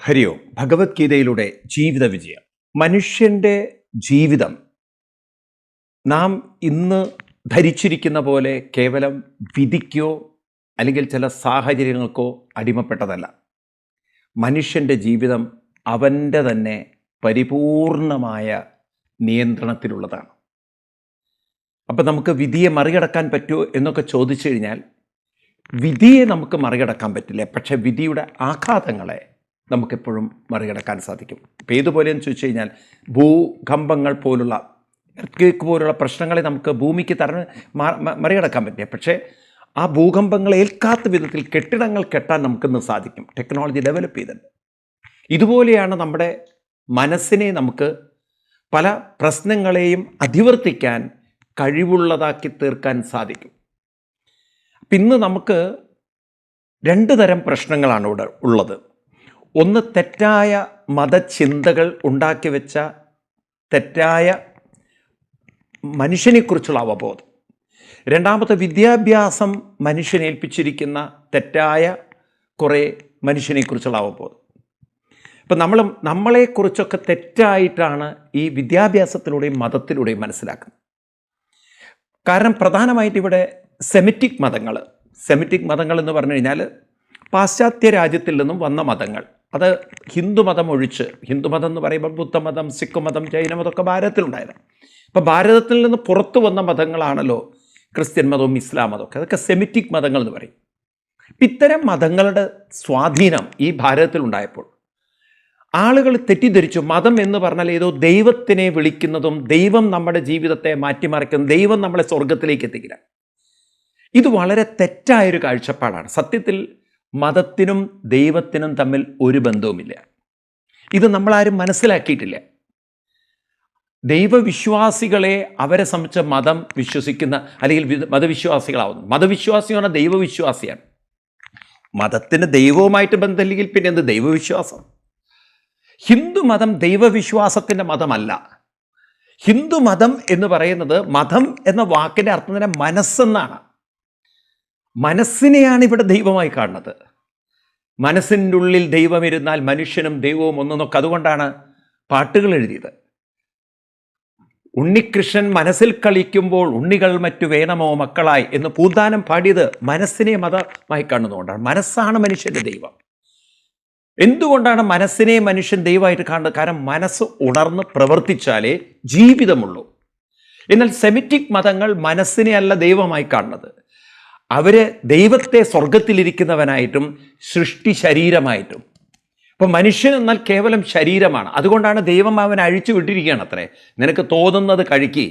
ഹരി ഓം. ഭഗവത്ഗീതയിലൂടെ ജീവിത വിജയം. മനുഷ്യൻ്റെ ജീവിതം നാം ഇന്ന് ധരിച്ചിരിക്കുന്ന പോലെ കേവലം വിധിക്കോ അല്ലെങ്കിൽ ചില സാഹചര്യങ്ങൾക്കോ അടിമപ്പെട്ടതല്ല. മനുഷ്യൻ്റെ ജീവിതം അവൻ്റെ തന്നെ പരിപൂർണമായ നിയന്ത്രണത്തിലുള്ളതാണ്. അപ്പം നമുക്ക് വിധിയെ മറികടക്കാൻ പറ്റുമോ എന്നൊക്കെ ചോദിച്ചു കഴിഞ്ഞാൽ വിധിയെ നമുക്ക് മറികടക്കാൻ പറ്റില്ല, പക്ഷേ വിധിയുടെ ആഘാതങ്ങളെ നമുക്കെപ്പോഴും മറികടക്കാൻ സാധിക്കും. ഇപ്പം ഏതുപോലെയെന്ന് ചോദിച്ചു കഴിഞ്ഞാൽ ഭൂകമ്പങ്ങൾ പോലുള്ള എർത്ത്ക്വേക്ക് പോലുള്ള പ്രശ്നങ്ങളെ നമുക്ക് ഭൂമിക്ക് മറികടക്കാൻ പറ്റില്ല, പക്ഷേ ആ ഭൂകമ്പങ്ങൾ ഏൽക്കാത്ത വിധത്തിൽ കെട്ടിടങ്ങൾ കെട്ടാൻ നമുക്കിന്ന് സാധിക്കും. ടെക്നോളജി ഡെവലപ്പ് ചെയ്തിട്ടുണ്ട്. ഇതുപോലെയാണ് നമ്മുടെ മനസ്സിനെ നമുക്ക് പല പ്രശ്നങ്ങളെയും അധിവർത്തിക്കാൻ കഴിവുള്ളതാക്കി തീർക്കാൻ സാധിക്കും. അപ്പം ഇന്ന് നമുക്ക് രണ്ട് തരം പ്രശ്നങ്ങളാണ് ഇവിടെ ഉള്ളത്. ഒന്ന്, തെറ്റായ മതചിന്തകൾ ഉണ്ടാക്കി വെച്ച തെറ്റായ മനുഷ്യനെക്കുറിച്ചുള്ള അവബോധം. രണ്ടാമത്തെ, വിദ്യാഭ്യാസം മനുഷ്യനേൽപ്പിച്ചിരിക്കുന്ന തെറ്റായ കുറേ മനുഷ്യനെക്കുറിച്ചുള്ള അവബോധം. ഇപ്പം നമ്മളെക്കുറിച്ചൊക്കെ തെറ്റായിട്ടാണ് ഈ വിദ്യാഭ്യാസത്തിലൂടെയും മതത്തിലൂടെയും മനസ്സിലാക്കുന്നത്. കാരണം പ്രധാനമായിട്ട് ഇവിടെ സെമിറ്റിക് മതങ്ങൾ എന്ന് പറഞ്ഞു കഴിഞ്ഞാൽ പാശ്ചാത്യ രാജ്യത്തിൽ നിന്നും വന്ന മതങ്ങൾ. അത് ഹിന്ദുമതം ഒഴിച്ച്, ഹിന്ദുമതം എന്ന് പറയുമ്പോൾ ബുദ്ധമതം, സിഖ് മതം, ജൈനമതമൊക്കെ ഭാരതത്തിലുണ്ടായത്. അപ്പോൾ ഭാരതത്തിൽ നിന്ന് പുറത്തു വന്ന മതങ്ങളാണല്ലോ ക്രിസ്ത്യൻ മതവും ഇസ്ലാം മതമൊക്കെ. അതൊക്കെ സെമിറ്റിക് മതങ്ങൾ എന്ന് പറയും. ഇത്തരം മതങ്ങളുടെ സ്വാധീനം ഈ ഭാരതത്തിലുണ്ടായപ്പോൾ ആളുകൾ തെറ്റിദ്ധരിച്ചു. മതം എന്ന് പറഞ്ഞാൽ ഏതോ ദൈവത്തിനെ വിളിക്കുന്നതും ദൈവം നമ്മുടെ ജീവിതത്തെ മാറ്റിമറിക്കുന്നതും ദൈവം നമ്മളെ സ്വർഗത്തിലേക്ക് എത്തിക്കില്ല. ഇത് വളരെ തെറ്റായൊരു കാഴ്ചപ്പാടാണ്. സത്യത്തിൽ മതത്തിനും ദൈവത്തിനും തമ്മിൽ ഒരു ബന്ധവുമില്ല. ഇത് നമ്മളാരും മനസ്സിലാക്കിയിട്ടില്ല. ദൈവവിശ്വാസികളെ അവരെ സംബന്ധിച്ച മതം വിശ്വസിക്കുന്ന അല്ലെങ്കിൽ മതവിശ്വാസികളാവുന്നു. മതവിശ്വാസി എന്ന് പറഞ്ഞാൽ ദൈവവിശ്വാസിയാണ്. മതത്തിന് ദൈവവുമായിട്ട് ബന്ധമില്ലെങ്കിൽ പിന്നെ എന്ത് ദൈവവിശ്വാസം? ഹിന്ദുമതം ദൈവവിശ്വാസത്തിൻ്റെ മതമല്ല. ഹിന്ദുമതം എന്ന് പറയുന്നത്, മതം എന്ന വാക്കിൻ്റെ അർത്ഥം തന്നെ മനസ്സെന്നാണ്. മനസ്സിനെയാണ് ഇവിടെ ദൈവമായി കാണുന്നത്. മനസ്സിൻ്റെ ഉള്ളിൽ ദൈവം ഇരുന്നാൽ മനുഷ്യനും ദൈവവും ഒന്നെന്നൊക്കെ അതുകൊണ്ടാണ് പാട്ടുകൾ എഴുതിയത്. ഉണ്ണികൃഷ്ണൻ മനസ്സിൽ കളിക്കുമ്പോൾ ഉണ്ണികൾ മറ്റു വേണമോ മക്കളായി എന്ന് പൂന്താനം പാടിയത് മനസ്സിനെ മതമായി കാണുന്നതുകൊണ്ടാണ്. മനസ്സാണ് മനുഷ്യൻ്റെ ദൈവം. എന്തുകൊണ്ടാണ് മനസ്സിനെ മനുഷ്യൻ ദൈവമായിട്ട് കാണുന്നത്? കാരണം മനസ്സ് ഉണർന്ന് പ്രവർത്തിച്ചാലേ ജീവിതമുള്ളൂ. എന്നാൽ സെമിറ്റിക് മതങ്ങൾ മനസ്സിനെ അല്ല ദൈവമായി കാണുന്നത്. അവർ ദൈവത്തെ സ്വർഗത്തിലിരിക്കുന്നവനായിട്ടും സൃഷ്ടി ശരീരമായിട്ടും. അപ്പോൾ മനുഷ്യൻ എന്നാൽ കേവലം ശരീരമാണ്. അതുകൊണ്ടാണ് ദൈവം അവൻ അഴിച്ചു വിട്ടിരിക്കുകയാണ്. അത്രേ, നിനക്ക് തോന്നുന്നത് കഴിക്കി.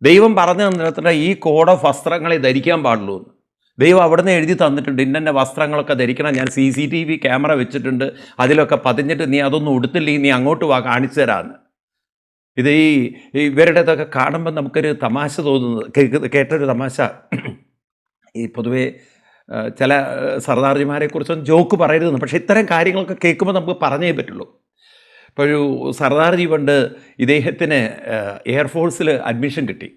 ദൈവം പറഞ്ഞു തന്നിട്ട് ഈ കോഡ് ഓഫ് വസ്ത്രങ്ങളെ ധരിക്കാൻ പാടുള്ളൂ എന്ന് ദൈവം അവിടുന്ന് എഴുതി തന്നിട്ടുണ്ട്. ഇന്ന വസ്ത്രങ്ങളൊക്കെ ധരിക്കണം, ഞാൻ CCTV ക്യാമറ വെച്ചിട്ടുണ്ട്, അതിലൊക്കെ പതിഞ്ഞിട്ട് നീ അതൊന്നും ഉടുത്തില്ലെങ്കിൽ നീ അങ്ങോട്ട് വാ, കാണിച്ചു തരാമെന്ന്. ഇത് ഇവരുടേതൊക്കെ കാണുമ്പോൾ നമുക്കൊരു തമാശ തോന്നുന്നത്, കേട്ടൊരു തമാശ. ഈ പൊതുവേ ചില സർദാർജിമാരെക്കുറിച്ചൊന്നും ജോക്ക് പറയരുതെന്ന്, പക്ഷേ ഇത്തരം കാര്യങ്ങളൊക്കെ കേൾക്കുമ്പോൾ നമുക്ക് പറഞ്ഞേ പറ്റുള്ളൂ. ഇപ്പോൾ ഒരു സർദാർജി പണ്ട് ഇദ്ദേഹത്തിന് എയർഫോഴ്സിൽ അഡ്മിഷൻ കിട്ടി.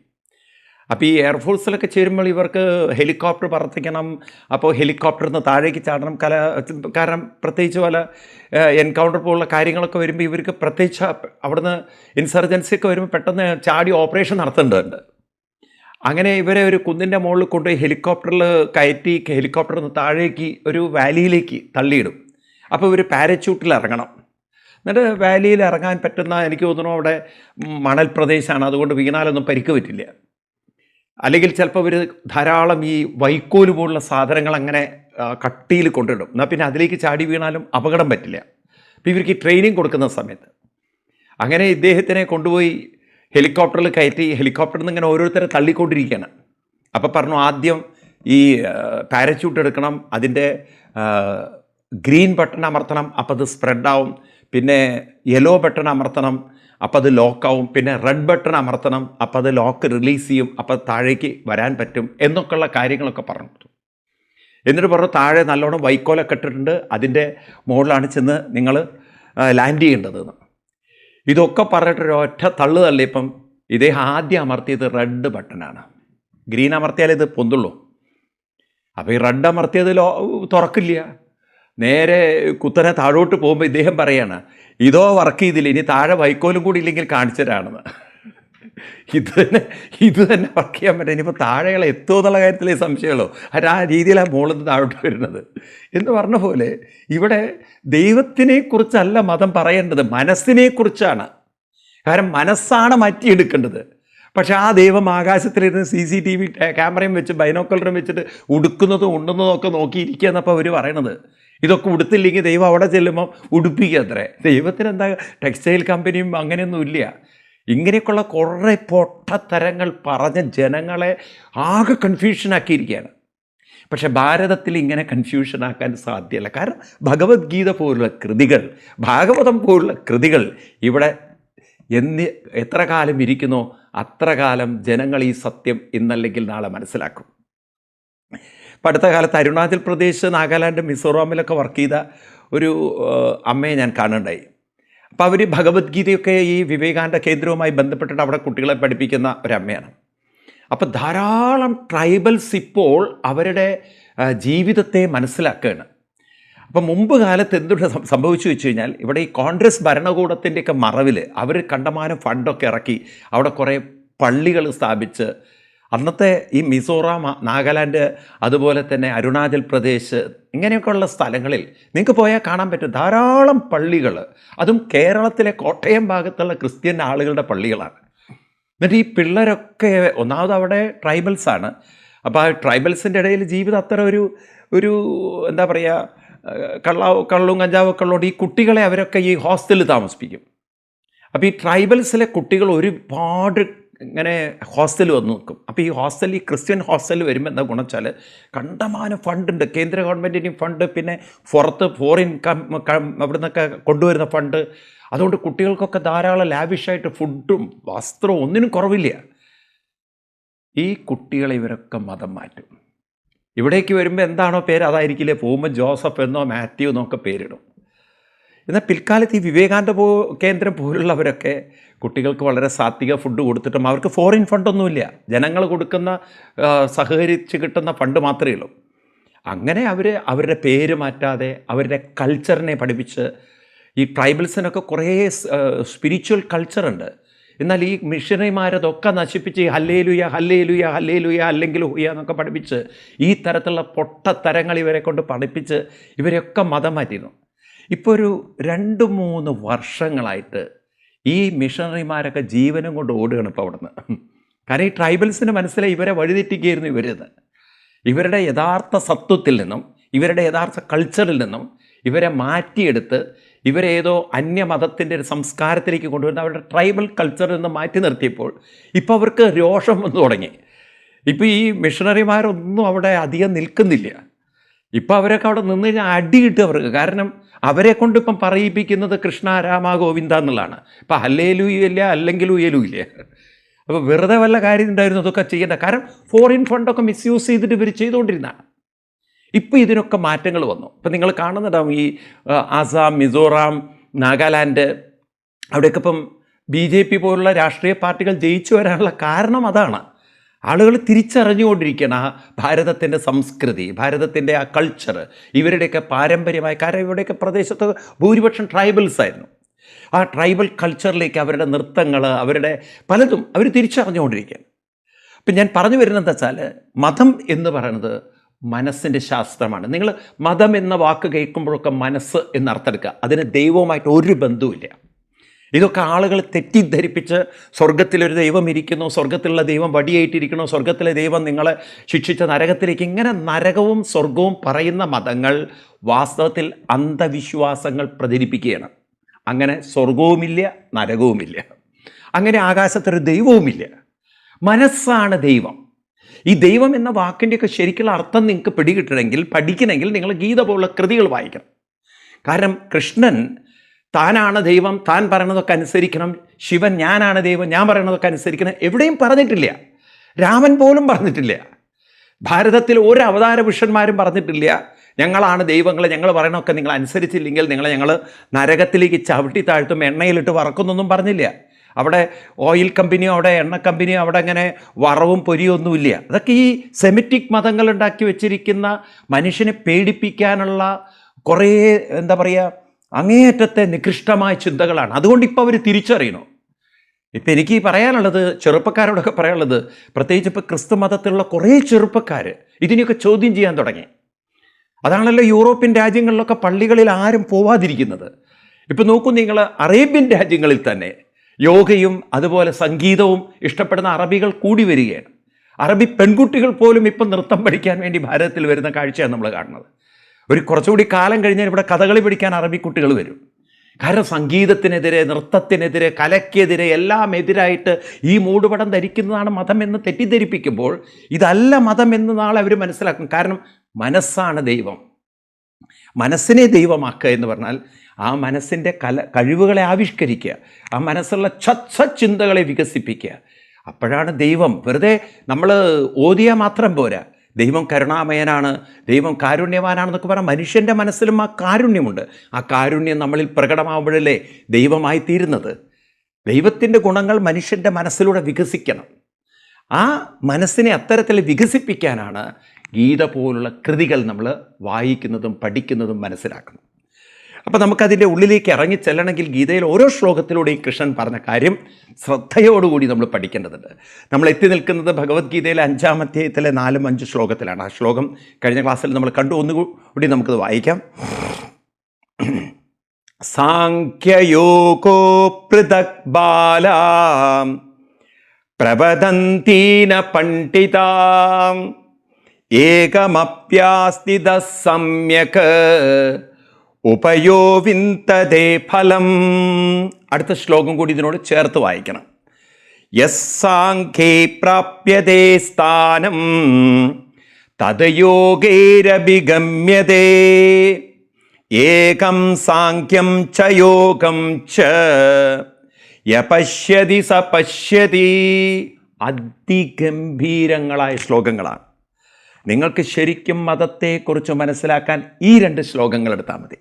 അപ്പോൾ ഈ എയർഫോഴ്സിലൊക്കെ ചേരുമ്പോൾ ഇവർക്ക് ഹെലികോപ്റ്റർ പറത്തിക്കണം. അപ്പോൾ ഹെലികോപ്റ്ററിൽ നിന്ന് താഴേക്ക് ചാടണം. കാരണം പ്രത്യേകിച്ച് പല എൻകൗണ്ടർ പോലുള്ള കാര്യങ്ങളൊക്കെ വരുമ്പോൾ ഇവർക്ക് പ്രത്യേകിച്ച് അവിടുന്ന് ഇൻസർജൻസി ഒക്കെ വരുമ്പോൾ പെട്ടെന്ന് ചാടി ഓപ്പറേഷൻ നടത്തേണ്ടതുണ്ട്. അങ്ങനെ ഇവരെ ഒരു കുന്നിൻ്റെ മുകളിൽ കൊണ്ടുപോയി ഹെലികോപ്റ്ററിൽ കയറ്റി ഹെലികോപ്റ്ററിൽ നിന്ന് താഴേക്ക് ഒരു വാലിയിലേക്ക് തള്ളിയിടും. അപ്പോൾ ഇവർ പാരച്യൂട്ടിൽ ഇറങ്ങണം. എന്നിട്ട് വാലിയിൽ ഇറങ്ങാൻ പറ്റുന്ന, എനിക്ക് തോന്നുന്നു അവിടെ മണൽ പ്രദേശമാണ്, അതുകൊണ്ട് വീണാലൊന്നും പരിക്ക് പറ്റില്ല. അല്ലെങ്കിൽ ചിലപ്പോൾ ഇവർ ധാരാളം ഈ വൈക്കോല് പോലുള്ള സാധനങ്ങൾ അങ്ങനെ കട്ടിയിൽ കൊണ്ടിടും. എന്നാൽ പിന്നെ അതിലേക്ക് ചാടി വീണാലും അപകടം പറ്റില്ല. അപ്പോൾ ഇവർക്ക് ഈ ട്രെയിനിങ് കൊടുക്കുന്ന സമയത്ത് അങ്ങനെ ഇദ്ദേഹത്തിനെ കൊണ്ടുപോയി ഹെലികോപ്റ്ററിൽ കയറ്റി ഹെലികോപ്റ്ററിൽ നിന്ന് ഇങ്ങനെ ഓരോരുത്തരെ തള്ളിക്കൊണ്ടിരിക്കുകയാണ്. അപ്പോൾ പറഞ്ഞു, ആദ്യം ഈ പാരച്യൂട്ട് എടുക്കണം, അതിൻ്റെ ഗ്രീൻ ബട്ടൺ അമർത്തണം, അപ്പോൾ അത് സ്പ്രെഡാവും. പിന്നെ യെല്ലോ ബട്ടൺ അമർത്തണം, അപ്പോൾ അത് ലോക്കാവും. പിന്നെ റെഡ് ബട്ടൺ അമർത്തണം, അപ്പോൾ അത് ലോക്ക് റിലീസ് ചെയ്യും, അപ്പോൾ താഴേക്ക് വരാൻ പറ്റും എന്നൊക്കെയുള്ള കാര്യങ്ങളൊക്കെ പറഞ്ഞു. എന്നിട്ട് പറഞ്ഞു, താഴെ നല്ലോണം വൈക്കോലൊക്കെ ഇട്ടിട്ടുണ്ട്, അതിൻ്റെ മുകളിലാണ് ചെന്ന് നിങ്ങൾ ലാൻഡ് ചെയ്യേണ്ടതെന്ന്. ഇതൊക്കെ പറഞ്ഞിട്ടൊരു ഒറ്റ തള്ളു തള്ളിയപ്പം ഇദ്ദേഹം ആദ്യം അമർത്തിയത് റെഡ് ബട്ടനാണ്. ഗ്രീൻ അമർത്തിയാൽ ഇത് പൊന്തുള്ളൂ. അപ്പോൾ ഈ റെഡ് അമർത്തിയത് തുറക്കില്ല. നേരെ കുത്തനെ താഴോട്ട് പോകുമ്പോൾ ഇദ്ദേഹം പറയാണ്, ഇതോ വർക്ക് ചെയ്തില്ല, ഇനി താഴെ വൈക്കോലും കൂടി ഇല്ലെങ്കിൽ കാണിച്ചതാണെന്ന്. ഇത് തന്നെ വർക്ക് ചെയ്യാൻ പറ്റും. ഇനിയിപ്പോൾ താഴെകൾ എത്തുമോ എന്നുള്ള കാര്യത്തിലേ സംശയമുള്ളൂ. ആ രീതിയിലാണ് മുകളിൽ നിന്ന് താഴോട്ട് വരുന്നത് എന്ന് പറഞ്ഞ പോലെ ഇവിടെ ദൈവത്തിനെക്കുറിച്ചല്ല മതം പറയേണ്ടത്, മനസ്സിനെക്കുറിച്ചാണ്. കാരണം മനസ്സാണ് മാറ്റിയെടുക്കേണ്ടത്. പക്ഷെ ആ ദൈവം ആകാശത്തിലിരുന്ന് CCTV ക്യാമറയും വെച്ച് ബൈനോക്കുലറും വെച്ചിട്ട് ഉടുക്കുന്നതും ഉണ്ടുന്നതും ഒക്കെ നോക്കിയിരിക്കുക എന്നപ്പോൾ അവർ പറയണത്. ഇതൊക്കെ ഉടുത്തില്ലെങ്കിൽ ദൈവം അവിടെ ചെല്ലുമ്പോൾ ഉടുപ്പിക്കുക അത്രേ. ദൈവത്തിന് എന്താ ടെക്സ്റ്റൈൽ കമ്പനിയും അങ്ങനെയൊന്നും ഇല്ല. ഇങ്ങനെയൊക്കെയുള്ള കുറേ പൊട്ടത്തരങ്ങൾ പറഞ്ഞ ജനങ്ങളെ ആകെ കൺഫ്യൂഷനാക്കിയിരിക്കുകയാണ്. പക്ഷെ ഭാരതത്തിൽ ഇങ്ങനെ കൺഫ്യൂഷനാക്കാൻ സാധ്യമല്ല. കാരണം ഭഗവത്ഗീത പോലുള്ള കൃതികൾ, ഭാഗവതം പോലുള്ള കൃതികൾ ഇവിടെ എത്ര കാലം ഇരിക്കുന്നോ അത്ര കാലം ജനങ്ങൾ ഈ സത്യം ഇന്നല്ലെങ്കിൽ നാളെ മനസ്സിലാക്കും. ഇപ്പം അടുത്ത കാലത്ത് അരുണാചൽ പ്രദേശ്, നാഗാലാൻഡ്, മിസോറാമിലൊക്കെ വർക്ക് ചെയ്ത ഒരു അമ്മയെ ഞാൻ കാണുന്നുണ്ടായി. അപ്പോൾ അവർ ഭഗവത്ഗീതയൊക്കെ ഈ വിവേകാനന്ദ കേന്ദ്രവുമായി ബന്ധപ്പെട്ടിട്ട് അവിടെ കുട്ടികളെ പഠിപ്പിക്കുന്ന ഒരമ്മയാണ്. അപ്പോൾ ധാരാളം ട്രൈബൽസ് ഇപ്പോൾ അവരുടെ ജീവിതത്തെ മനസ്സിലാക്കുകയാണ്. അപ്പം മുമ്പ് കാലത്ത് എന്തുകൊണ്ട് സംഭവിച്ചു വെച്ച് കഴിഞ്ഞാൽ, ഇവിടെ ഈ കോൺഗ്രസ് ഭരണകൂടത്തിൻ്റെയൊക്കെ മറവിൽ അവർ കണ്ടമാനം ഫണ്ടൊക്കെ ഇറക്കി അവിടെ കുറേ പള്ളികൾ സ്ഥാപിച്ച്, അന്നത്തെ ഈ മിസോറാം, നാഗാലാൻഡ്, അതുപോലെ തന്നെ അരുണാചൽ പ്രദേശ് ഇങ്ങനെയൊക്കെയുള്ള സ്ഥലങ്ങളിൽ നിങ്ങൾക്ക് പോയാൽ കാണാൻ പറ്റും ധാരാളം പള്ളികൾ. അതും കേരളത്തിലെ കോട്ടയം ഭാഗത്തുള്ള ക്രിസ്ത്യൻ ആളുകളുടെ പള്ളികളാണ്. എന്നിട്ട് ഈ പിള്ളേരൊക്കെ ഒന്നാമത് അവിടെ ട്രൈബൽസാണ്. അപ്പോൾ ആ ട്രൈബൽസിൻ്റെ ഇടയിൽ ജീവിതം അത്ര ഒരു എന്താ പറയുക, കള്ളും കഞ്ചാവൊക്കെ ഉള്ളതുകൊണ്ട് ഈ കുട്ടികളെ അവരൊക്കെ ഈ ഹോസ്റ്റലിൽ താമസിപ്പിക്കും. അപ്പോൾ ഈ ട്രൈബൽസിലെ കുട്ടികൾ ഒരുപാട് ഇങ്ങനെ ഹോസ്റ്റൽ വന്ന് നിൽക്കും. അപ്പോൾ ഈ ഹോസ്റ്റലിൽ, ഈ ക്രിസ്ത്യൻ ഹോസ്റ്റലിൽ വരുമ്പോൾ എന്താ ഗുണം വെച്ചാൽ കണ്ടമാനം ഫണ്ടുണ്ട്. കേന്ദ്ര ഗവൺമെൻറ്റിൻ്റെയും ഫണ്ട്, പിന്നെ ഫോറിൻ അവിടെ നിന്നൊക്കെ കൊണ്ടുവരുന്ന ഫണ്ട്. അതുകൊണ്ട് കുട്ടികൾക്കൊക്കെ ധാരാളം ലാവിഷായിട്ട് ഫുഡും വസ്ത്രവും ഒന്നിനും കുറവില്ല. ഈ കുട്ടികളെ ഇവരൊക്കെ മതം മാറ്റും. ഇവിടേക്ക് വരുമ്പോൾ എന്താണോ പേര് അതായിരിക്കില്ലേ, പോകുമ്പോൾ ജോസഫ് എന്നോ മാത്യു എന്നൊക്കെ പേരിടും. എന്നാൽ പിൽക്കാലത്ത് ഈ വിവേകാനന്ദ കേന്ദ്രം പോലുള്ളവരൊക്കെ കുട്ടികൾക്ക് വളരെ സാത്വിക ഫുഡ് കൊടുത്തിട്ടും അവർക്ക് ഫോറിൻ ഫണ്ടൊന്നുമില്ല, ജനങ്ങൾ കൊടുക്കുന്ന സഹകരിച്ച് കിട്ടുന്ന ഫണ്ട് മാത്രമേ ഉള്ളൂ. അങ്ങനെ അവരുടെ പേര് മാറ്റാതെ അവരുടെ കൾച്ചറിനെ പഠിപ്പിച്ച്, ഈ ട്രൈബൽസിനൊക്കെ കുറേ സ്പിരിച്വൽ കൾച്ചറുണ്ട്. എന്നാൽ ഈ മിഷണറിമാരതൊക്കെ നശിപ്പിച്ച് ഈ ഹല്ലേലൂയ ഹല്ലേലൂയ ഹല്ലേലൂയ അല്ലെങ്കിൽ ഹുയ എന്നൊക്കെ പഠിപ്പിച്ച് ഈ തരത്തിലുള്ള പൊട്ടത്തരങ്ങൾ ഇവരെ കൊണ്ട് പഠിപ്പിച്ച് ഇവരെയൊക്കെ മതം മാറ്റിയിരുന്നു. ഇപ്പോൾ ഒരു 2-3 വർഷങ്ങളായിട്ട് ഈ മിഷണറിമാരൊക്കെ ജീവനും കൊണ്ട് ഓടുകയാണ് ഇപ്പോൾ അവിടെ നിന്ന്. കാരണം ഈ ട്രൈബൽസിന് മനസ്സിലായി ഇവരെ വഴിതെറ്റിക്കുകയായിരുന്നു ഇവരെന്ന്. ഇവരുടെ യഥാർത്ഥ സത്വത്തിൽ നിന്നും ഇവരുടെ യഥാർത്ഥ കൾച്ചറിൽ നിന്നും ഇവരെ മാറ്റിയെടുത്ത് ഇവരേതോ അന്യമതത്തിൻ്റെ ഒരു സംസ്കാരത്തിലേക്ക് കൊണ്ടുവരുന്ന അവരുടെ ട്രൈബൽ കൾച്ചറിൽ നിന്ന് മാറ്റി നിർത്തിയപ്പോൾ ഇപ്പോൾ അവർക്ക് രോഷം വന്നു തുടങ്ങി. ഇപ്പോൾ ഈ മിഷണറിമാരൊന്നും അവിടെ അധികം നിൽക്കുന്നില്ല. ഇപ്പം അവരൊക്കെ അവിടെ നിന്ന് കഴിഞ്ഞാൽ അടി കിട്ടും അവർക്ക്. കാരണം അവരെ കൊണ്ട് ഇപ്പം പറയിപ്പിക്കുന്നത് കൃഷ്ണ രാമ ഗോവിന്ദ എന്നുള്ളതാണ്. ഇപ്പം ഹല്ലേലൂയില്ല അല്ലെങ്കിൽ ഉയലുമില്ല. അപ്പോൾ വെറുതെ വല്ല കാര്യം ഉണ്ടായിരുന്നു അതൊക്കെ ചെയ്യേണ്ട. കാരണം ഫോറിൻ ഫണ്ടൊക്കെ മിസ്യൂസ് ചെയ്തിട്ട് ഇവർ ചെയ്തുകൊണ്ടിരുന്നതാണ്. ഇപ്പോൾ ഇതിനൊക്കെ മാറ്റങ്ങൾ വന്നു. ഇപ്പം നിങ്ങൾ കാണുന്നുണ്ടാവും ഈ ആസാം, മിസോറാം, നാഗാലാൻഡ് അവിടെയൊക്കെ ഇപ്പം BJP പോലുള്ള രാഷ്ട്രീയ പാർട്ടികൾ ജയിച്ചു വരാനുള്ള കാരണം അതാണ്. ആളുകൾ തിരിച്ചറിഞ്ഞുകൊണ്ടിരിക്കുകയാണ് ആ ഭാരതത്തിൻ്റെ സംസ്കൃതി, ഭാരതത്തിൻ്റെ ആ കൾച്ചർ, ഇവരുടെയൊക്കെ പാരമ്പര്യമായ. കാരണം ഇവിടെയൊക്കെ പ്രദേശത്ത് ഭൂരിപക്ഷം ട്രൈബൽസ് ആയിരുന്നു. ആ ട്രൈബൽ കൾച്ചറിലേക്ക് അവരുടെ നൃത്തങ്ങൾ, അവരുടെ പലതും അവർ തിരിച്ചറിഞ്ഞുകൊണ്ടിരിക്കുകയാണ്. അപ്പം ഞാൻ പറഞ്ഞു വരുന്നത് എന്താ വെച്ചാൽ, മതം എന്ന് പറയുന്നത് മനസ്സിൻ്റെ ശാസ്ത്രമാണ്. നിങ്ങൾ മതം എന്ന വാക്ക് കേൾക്കുമ്പോഴൊക്കെ മനസ്സ് എന്നർത്ഥെടുക്കുക. അതിന് ദൈവവുമായിട്ട് ഒരു ബന്ധവുമില്ല. ഇതൊക്കെ ആളുകൾ തെറ്റിദ്ധരിപ്പിച്ച് സ്വർഗത്തിലൊരു ദൈവം ഇരിക്കുന്നു, സ്വർഗത്തിലുള്ള ദൈവം വടിയായിട്ടിരിക്കുന്നു, സ്വർഗത്തിലെ ദൈവം നിങ്ങളെ ശിക്ഷിച്ച നരകത്തിലേക്ക്, ഇങ്ങനെ നരകവും സ്വർഗവും പറയുന്ന മതങ്ങൾ വാസ്തവത്തിൽ അന്ധവിശ്വാസങ്ങൾ പ്രചരിപ്പിക്കുകയാണ്. അങ്ങനെ സ്വർഗവുമില്ല, നരകവുമില്ല. അങ്ങനെ ആകാശത്തൊരു ദൈവവുമില്ല. മനസ്സാണ് ദൈവം. ഈ ദൈവം എന്ന വാക്കിൻ്റെയൊക്കെ ശരിക്കുള്ള അർത്ഥം നിങ്ങൾക്ക് പിടികിട്ടണമെങ്കിൽ, പഠിക്കണമെങ്കിൽ നിങ്ങൾ ഗീത പോലുള്ള കൃതികൾ വായിക്കണം. കാരണം കൃഷ്ണൻ താനാണ് ദൈവം, താൻ പറയണതൊക്കെ അനുസരിക്കണം, ശിവൻ ഞാനാണ് ദൈവം, ഞാൻ പറയണതൊക്കെ അനുസരിക്കണം, എവിടെയും പറഞ്ഞിട്ടില്ല. രാമൻ പോലും പറഞ്ഞിട്ടില്ല. ഭാരതത്തിൽ ഒരു അവതാര പുരുഷന്മാരും പറഞ്ഞിട്ടില്ല ഞങ്ങളാണ് ദൈവങ്ങൾ, ഞങ്ങൾ പറയണമൊക്കെ നിങ്ങൾ അനുസരിച്ചില്ലെങ്കിൽ നിങ്ങളെ ഞങ്ങൾ നരകത്തിലേക്ക് ചവിട്ടി താഴ്ത്തും, എണ്ണയിലിട്ട് വറക്കുന്നൊന്നും പറഞ്ഞില്ല. അവിടെ ഓയിൽ കമ്പനിയോ അവിടെ എണ്ണ കമ്പനിയോ അവിടെ അങ്ങനെ വറവും പൊരിയൊന്നുമില്ല. അതൊക്കെ ഈ സെമിറ്റിക് മതങ്ങൾ ഉണ്ടാക്കി വെച്ചിരിക്കുന്ന മനുഷ്യനെ പേടിപ്പിക്കാനുള്ള കുറേ എന്താ പറയുക, അങ്ങേയറ്റത്തെ നികൃഷ്ടമായ ചിന്തകളാണ്. അതുകൊണ്ട് ഇപ്പോൾ അവർ തിരിച്ചറിയണം. ഇപ്പം എനിക്ക് പറയാനുള്ളത്, ചെറുപ്പക്കാരോടൊക്കെ പറയാനുള്ളത്, പ്രത്യേകിച്ച് ഇപ്പോൾ ക്രിസ്തു മതത്തിലുള്ള കുറേ ചെറുപ്പക്കാർ ഇതിനെയൊക്കെ ചോദ്യം ചെയ്യാൻ തുടങ്ങി. അതാണല്ലോ യൂറോപ്യൻ രാജ്യങ്ങളിലൊക്കെ പള്ളികളിൽ ആരും പോവാതിരിക്കുന്നത്. ഇപ്പം നോക്കൂ നിങ്ങൾ, അറേബ്യൻ രാജ്യങ്ങളിൽ തന്നെ യോഗയും അതുപോലെ സംഗീതവും ഇഷ്ടപ്പെടുന്ന അറബികൾ കൂടി വരികയാണ്. അറബി പെൺകുട്ടികൾ പോലും ഇപ്പം നൃത്തം പഠിക്കാൻ വേണ്ടി ഭാരതത്തിൽ വരുന്ന കാഴ്ചയാണ് നമ്മൾ കാണുന്നത്. ഒരു കുറച്ചുകൂടി കാലം കഴിഞ്ഞാൽ ഇവിടെ കഥകളി പഠിക്കാൻ അറബി കുട്ടികൾ വരും. കാരണം സംഗീതത്തിനെതിരെ, നൃത്തത്തിനെതിരെ, കലയ്ക്കെതിരെ എല്ലാം എതിരായിട്ട് ഈ മൂടുപടം ധരിക്കുന്നതാണ് മതം എന്ന് തെറ്റിദ്ധരിപ്പിക്കുമ്പോൾ ഇതല്ല മതം എന്ന് നാളെ അവർ മനസ്സിലാക്കും. കാരണം മനസ്സാണ് ദൈവം. മനസ്സിനെ ദൈവമാക്കുക എന്ന് പറഞ്ഞാൽ ആ മനസ്സിൻ്റെ കഴിവുകളെ ആവിഷ്കരിക്കുക, ആ മനസ്സുള്ള ചിന്തകളെ വികസിപ്പിക്കുക. അപ്പോഴാണ് ദൈവം. വെറുതെ നമ്മൾ ഓതിയാൽ മാത്രം പോരാ. ദൈവം കരുണാമയനാണ്, ദൈവം കാരുണ്യവാനാണെന്നൊക്കെ പറഞ്ഞാൽ മനുഷ്യൻ്റെ മനസ്സിലും ആ കാരുണ്യമുണ്ട്. ആ കാരുണ്യം നമ്മളിൽ പ്രകടമാവുമ്പോഴല്ലേ ദൈവമായി തീരുന്നത്. ദൈവത്തിൻ്റെ ഗുണങ്ങൾ മനുഷ്യൻ്റെ മനസ്സിലൂടെ വികസിക്കണം. ആ മനസ്സിനെ അത്തരത്തിൽ വികസിപ്പിക്കാനാണ് ഗീത പോലുള്ള കൃതികൾ നമ്മൾ വായിക്കുന്നതും പഠിക്കുന്നതും മനസ്സിലാക്കുന്നത്. അപ്പോൾ നമുക്കതിൻ്റെ ഉള്ളിലേക്ക് ഇറങ്ങി ചെല്ലണമെങ്കിൽ ഗീതയിൽ ഓരോ ശ്ലോകത്തിലൂടെയും കൃഷ്ണൻ പറഞ്ഞ കാര്യം ശ്രദ്ധയോടുകൂടി നമ്മൾ പഠിക്കേണ്ടതുണ്ട്. നമ്മൾ എത്തി നിൽക്കുന്നത് ഭഗവത്ഗീതയിലെ 5-ാം അധ്യായത്തിലെ 4-5 ശ്ലോകത്തിലാണ്. ആ ശ്ലോകം കഴിഞ്ഞ ക്ലാസ്സിൽ നമ്മൾ കണ്ടു. ഒന്നുകൂടി നമുക്കത് വായിക്കാം. സാഖ്യയോഗോ പൃഥക് ബാലാം പ്രവദന്തീന പണ്ഡിതാം ഏകമപ്യാസ്തിത സമ്യക് ഉപയോ വിന്തതേ ഫലം. അടുത്ത ശ്ലോകം കൂടി ഇതിനോട് ചേർത്ത് വായിക്കണം. യസ്സാഖ്യേ പ്രാപ്യതേ സ്ഥാനം തദ് യോഗൈരഭിഗമ്യതേ ഏകം സാഖ്യം ച യോഗം ച യപശ്യതി സ പശ്യതി. അതിഗംഭീരങ്ങളായ ശ്ലോകങ്ങളാണ്. നിങ്ങൾക്ക് ശരിക്കും മതത്തെക്കുറിച്ച് മനസ്സിലാക്കാൻ ഈ 2 ശ്ലോകങ്ങൾ എടുത്താൽ മതി.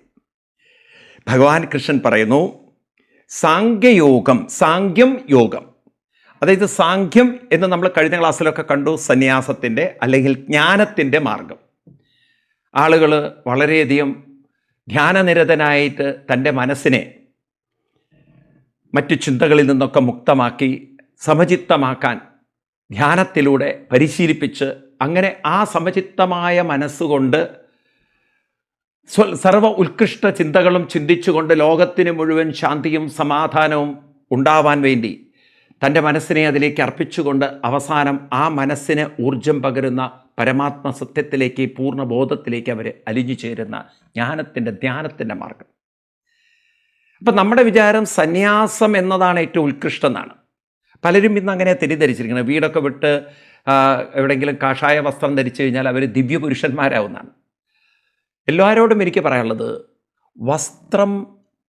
ഭഗവാൻ കൃഷ്ണൻ പറയുന്നു, സാഖ്യയോഗം, സാഖ്യം യോഗം. അതായത് സാഖ്യം എന്ന് നമ്മൾ കഴിഞ്ഞ ക്ലാസ്സിലൊക്കെ കണ്ടു, സന്യാസത്തിൻ്റെ അല്ലെങ്കിൽ ജ്ഞാനത്തിൻ്റെ മാർഗം. ആളുകൾ വളരെയധികം ധ്യാനനിരതനായിട്ട് തൻ്റെ മനസ്സിനെ മറ്റു ചിന്തകളിൽ നിന്നൊക്കെ മുക്തമാക്കി സമചിത്തമാക്കാൻ ധ്യാനത്തിലൂടെ പരിശീലിപ്പിച്ച് അങ്ങനെ ആ സമചിത്തമായ മനസ്സുകൊണ്ട് സർവ ഉത്കൃഷ്ട ചിന്തകളും ചിന്തിച്ചുകൊണ്ട് ലോകത്തിന് മുഴുവൻ ശാന്തിയും സമാധാനവും ഉണ്ടാവാൻ വേണ്ടി തൻ്റെ മനസ്സിനെ അതിലേക്ക് അർപ്പിച്ചുകൊണ്ട് അവസാനം ആ മനസ്സിന് ഊർജം പകരുന്ന പരമാത്മ സത്യത്തിലേക്ക്, പൂർണ്ണബോധത്തിലേക്ക് അവർ അലിഞ്ഞു ചേരുന്ന ജ്ഞാനത്തിൻ്റെ, ധ്യാനത്തിൻ്റെ മാർഗം. അപ്പം നമ്മുടെ വിചാരം സന്യാസം എന്നതാണ് ഏറ്റവും ഉത്കൃഷ്ടം എന്നാണ്. പലരും ഇന്ന് അങ്ങനെ തെറ്റിദ്ധരിച്ചിരിക്കുന്നത്. വീടൊക്കെ വിട്ട് എവിടെയെങ്കിലും കാഷായ വസ്ത്രം ധരിച്ചു കഴിഞ്ഞാൽ അവർ ദിവ്യപുരുഷന്മാരാവുന്നതാണ്. എല്ലാവരോടും എനിക്ക് പറയാനുള്ളത്, വസ്ത്രം